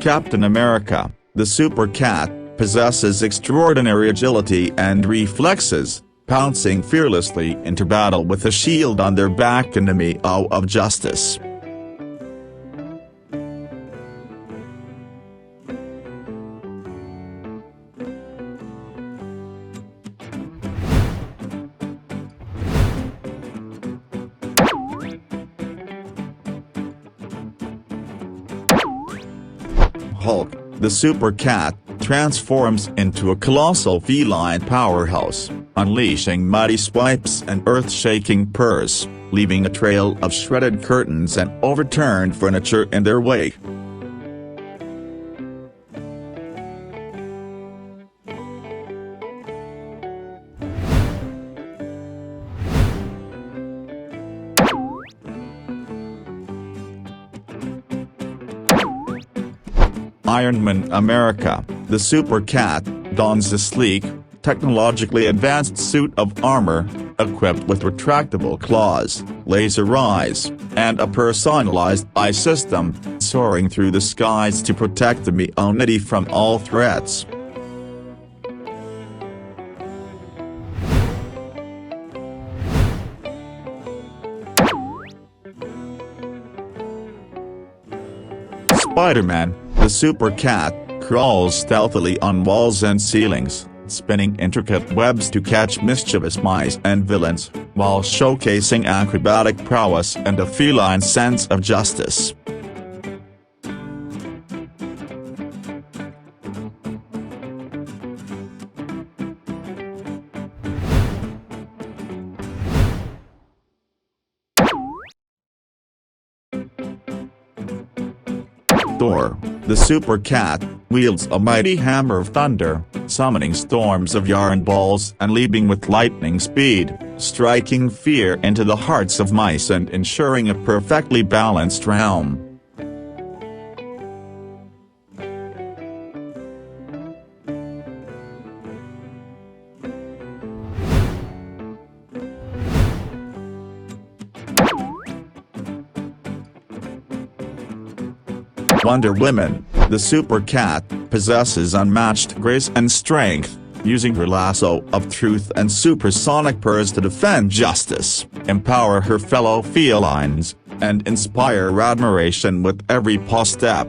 Captain America, the super cat, possesses extraordinary agility and reflexes, pouncing fearlessly into battle with a shield on their back in the name of justice. Hulk, the super cat, transforms into a colossal feline powerhouse, unleashing mighty swipes and earth-shaking purrs, leaving a trail of shredded curtains and overturned furniture in their wake. Ironman America, the super cat, dons a sleek, technologically advanced suit of armor, equipped with retractable claws, laser eyes, and a personalized eye system, soaring through the skies to protect the humanity from all threats. Spider-Man, the super cat, crawls stealthily on walls and ceilings, spinning intricate webs to catch mischievous mice and villains, while showcasing acrobatic prowess and a feline sense of justice. Thor, the super cat, wields a mighty hammer of thunder, summoning storms of yarn balls and leaping with lightning speed, striking fear into the hearts of mice and ensuring a perfectly balanced realm. Wonder Woman, the super cat, possesses unmatched grace and strength, using her lasso of truth and supersonic purrs to defend justice, empower her fellow felines, and inspire admiration with every paw step.